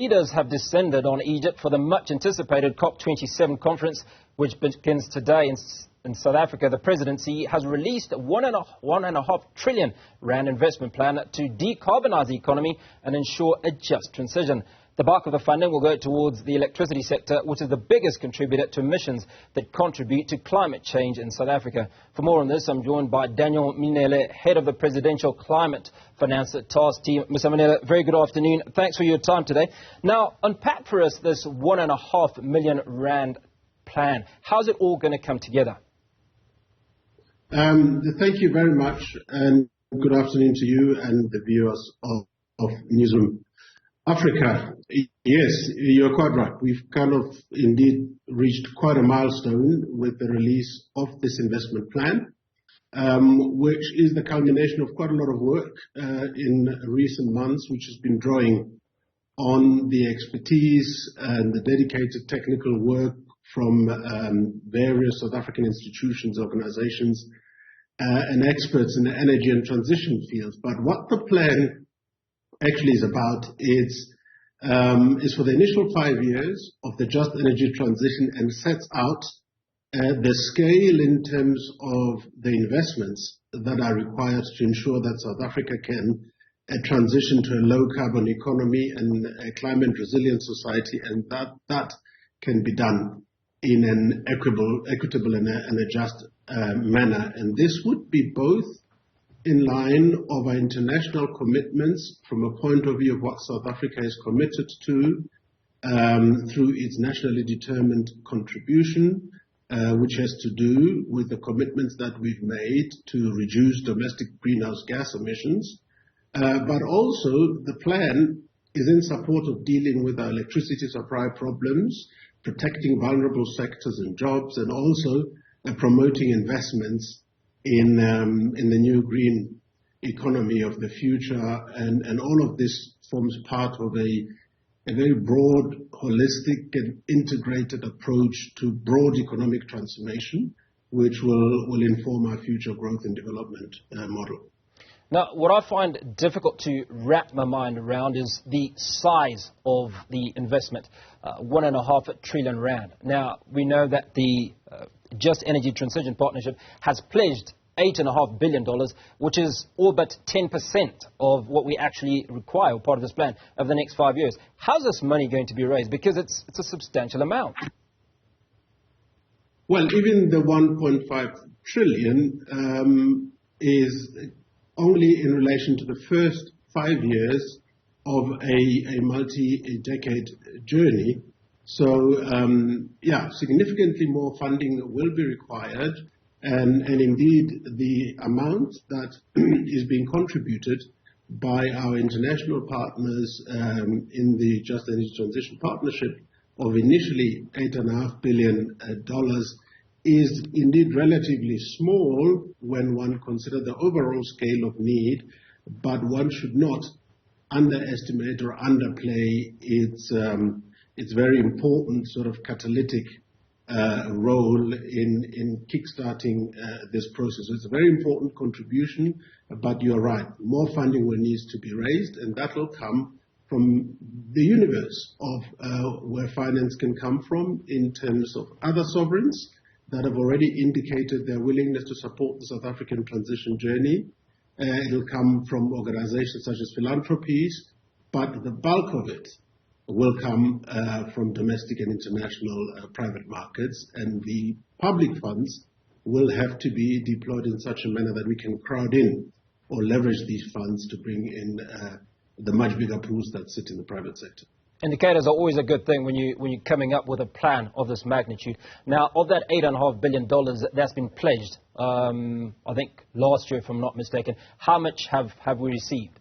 Leaders have descended on Egypt for the much-anticipated COP27 conference, which begins today in South Africa. The presidency has released a $1.5 trillion rand investment plan to decarbonise the economy and ensure a just transition. The bulk of the funding will go towards the electricity sector, which is the biggest contributor to emissions that contribute to climate change in South Africa. For more on this, I'm joined by Mminele, head of the Presidential Climate Finance Task Team. Mr. Mminele, very good afternoon. Thanks for your time today. Now, unpack for us this R1.5 million plan. How's it all going to come together? Thank you very much, and good afternoon to you and the viewers of Newzroom Afrika. Yes, you're quite right. We've kind of indeed reached quite a milestone with the release of this investment plan, which is the culmination of quite a lot of work in recent months, which has been drawing on the expertise and the dedicated technical work from various South African institutions, organizations, and experts in the energy and transition fields. But what the plan actually is about is for the initial 5 years of the just energy transition, and sets out the scale in terms of the investments that are required to ensure that South Africa can transition to a low carbon economy and a climate resilient society, and that can be done in an equitable and a just manner. And this would be both in line of our international commitments from a point of view of what South Africa is committed to through its nationally determined contribution, which has to do with the commitments that we've made to reduce domestic greenhouse gas emissions. But also the plan is in support of dealing with our electricity supply problems, protecting vulnerable sectors and jobs, and also promoting investments in the new green economy of the future. And all of this forms part of a very broad, holistic and integrated approach to broad economic transformation, which will inform our future growth and development model. Now, what I find difficult to wrap my mind around is the size of the investment, R1.5 trillion rand. Now, we know that the Just Energy Transition Partnership has pledged $8.5 billion, which is all but 10% of what we actually require, part of this plan, over the next 5 years. How's this money going to be raised? Because it's a substantial amount. Well, even the 1.5 trillion is only in relation to the first 5 years of a multi-decade journey. So, significantly more funding will be required. And indeed, the amount that is being contributed by our international partners in the Just Energy Transition Partnership of initially $8.5 billion is indeed relatively small when one considers the overall scale of need, but one should not underestimate or underplay its very important sort of catalytic role in kickstarting this process. So it's a very important contribution, but you're right, more funding will need to be raised, and that will come from the universe of where finance can come from in terms of other sovereigns that have already indicated their willingness to support the South African transition journey. It'll come from organizations such as philanthropies, but the bulk of it will come from domestic and international private markets, and the public funds will have to be deployed in such a manner that we can crowd in or leverage these funds to bring in the much bigger pools that sit in the private sector. Indicators are always a good thing when you're coming up with a plan of this magnitude. Now, of that $8.5 billion that's been pledged, I think last year, if I'm not mistaken, how much have we received?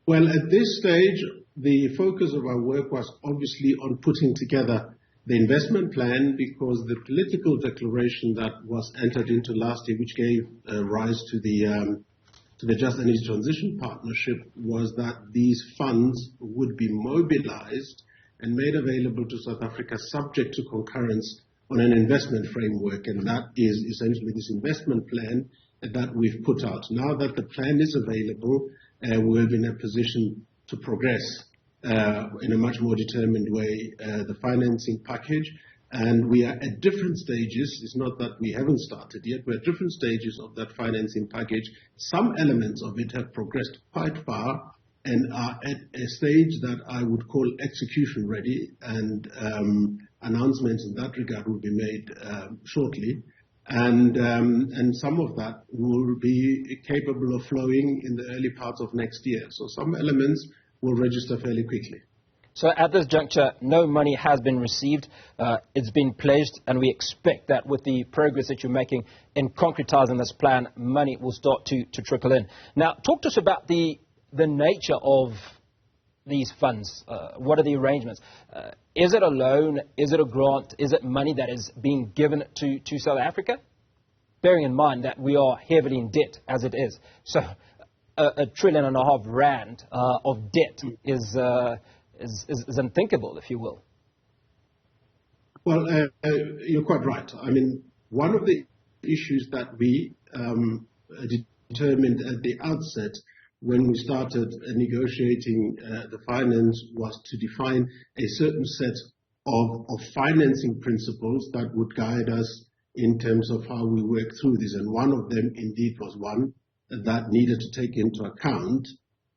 Well, at this stage, the focus of our work was obviously on putting together the investment plan, because the political declaration that was entered into last year, which gave rise to the Just Energy Transition Partnership, was that these funds would be mobilized and made available to South Africa subject to concurrence on an investment framework, and that is essentially this investment plan that we've put out. Now that the plan is available, we're in a position to progress in a much more determined way the financing package. And we are at different stages. It's not that we haven't started yet. We're at different stages of that financing package. Some elements of it have progressed quite far and are at a stage that I would call execution ready, and announcements in that regard will be made shortly. And some of that will be capable of flowing in the early parts of next year. So some elements will register fairly quickly. So at this juncture, no money has been received. It's been pledged, and we expect that with the progress that you're making in concretizing this plan, money will start to trickle in. Now, talk to us about the nature of these funds. What are the arrangements? Is it a loan? Is it a grant? Is it money that is being given to South Africa? Bearing in mind that we are heavily in debt as it is. So R1.5 trillion of debt is unthinkable, if you will. Well, you're quite right. I mean, one of the issues that we determined at the outset when we started negotiating the finance was to define a certain set of financing principles that would guide us in terms of how we work through this. And one of them indeed was one that needed to take into account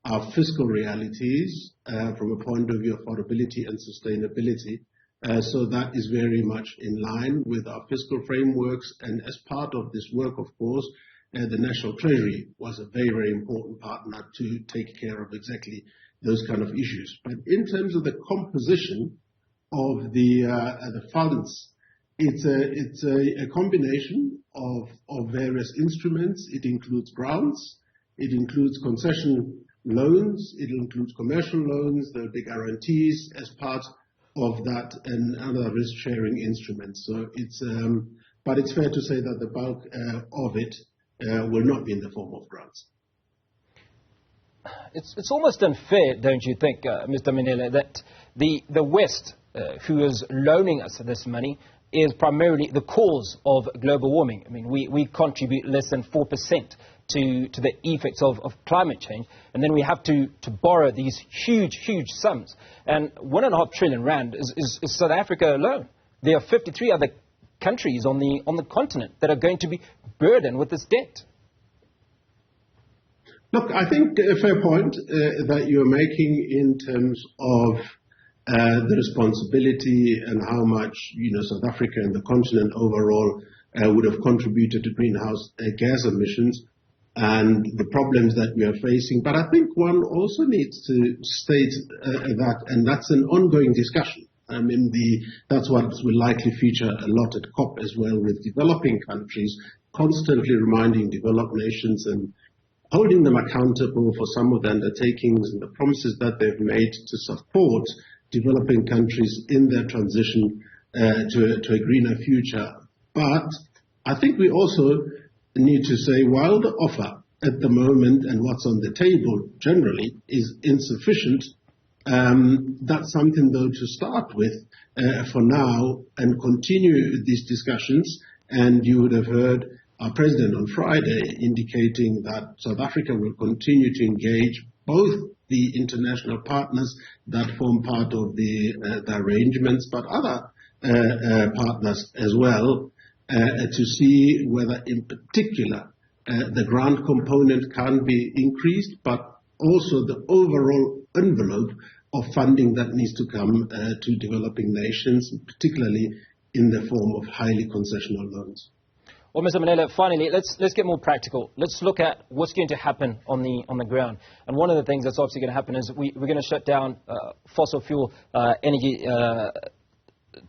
our fiscal realities from a point of view of affordability and sustainability. So that is very much in line with our fiscal frameworks. And as part of this work, of course, the National Treasury was a very, very important partner to take care of exactly those kind of issues. But in terms of the composition of the funds, it's a combination of various instruments. It includes grants, it includes concession loans, it includes commercial loans, there are big guarantees as part of that, and other risk-sharing instruments. So but it's fair to say that the bulk of it will not be in the form of grants. It's almost unfair, don't you think, Mr. Mminele, that the West, who is loaning us this money, is primarily the cause of global warming. I mean, we contribute less than 4% to the effects of climate change, and then we have to borrow these huge sums. And R1.5 trillion is South Africa alone. There are 53 other countries on the continent that are going to be burdened with this debt. Look, I think a fair point that you're making in terms of the responsibility and how much South Africa and the continent overall would have contributed to greenhouse gas emissions and the problems that we are facing. But I think one also needs to state that, and that's an ongoing discussion. I mean, that's what will likely feature a lot at COP as well, with developing countries constantly reminding developed nations and holding them accountable for some of the undertakings and the promises that they've made to support developing countries in their transition to a greener future. But I think we also need to say, while the offer at the moment and what's on the table generally is insufficient, that's something, though, to start with for now and continue these discussions. And you would have heard our president on Friday indicating that South Africa will continue to engage both the international partners that form part of the arrangements, but other partners as well, to see whether in particular the grant component can be increased, but also the overall envelope of funding that needs to come to developing nations, particularly in the form of highly concessional loans. Well, Mr. Mminele, finally, let's get more practical. Let's look at what's going to happen on the ground. And one of the things that's obviously going to happen is we're going to shut down fossil fuel energy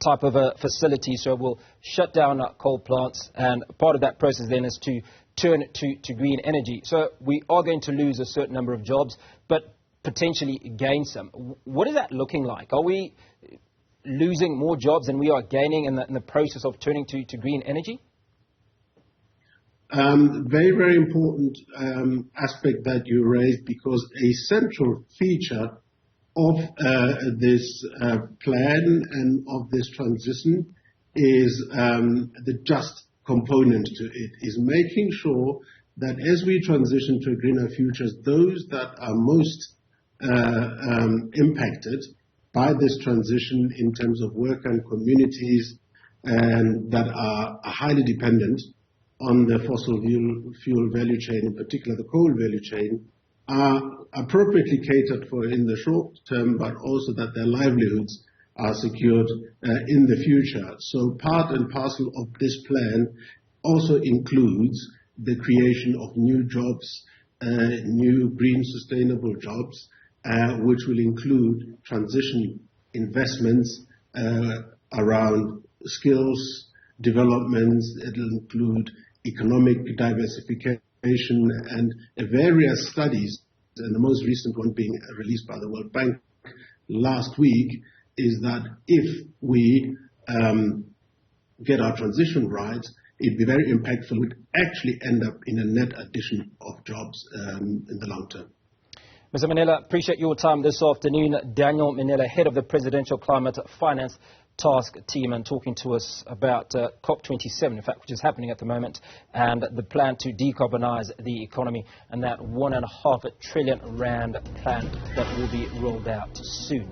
type of a facility. So we'll shut down coal plants, and part of that process then is to turn it to green energy. So we are going to lose a certain number of jobs, but potentially gain some. What is that looking like? Are we losing more jobs than we are gaining in the process of turning to green energy? Very, very important aspect that you raised, because a central feature of this plan and of this transition is the just component to it, is making sure that as we transition to a greener future, those that are most impacted by this transition in terms of work and communities and that are highly dependent on the fossil fuel value chain, in particular the coal value chain, are appropriately catered for in the short term, but also that their livelihoods are secured in the future. So part and parcel of this plan also includes the creation of new jobs, new green sustainable jobs, which will include transition investments around skills developments. It will include economic diversification and various studies, and the most recent one being released by the World Bank last week, is that if we get our transition right, it'd be very impactful. It would actually end up in a net addition of jobs in the long term. Mr. Mminele, appreciate your time this afternoon. Daniel Mminele, head of the Presidential Climate Finance Task Team, and talking to us about COP27, in fact, which is happening at the moment, and the plan to decarbonise the economy, and that R1.5 trillion plan that will be rolled out soon.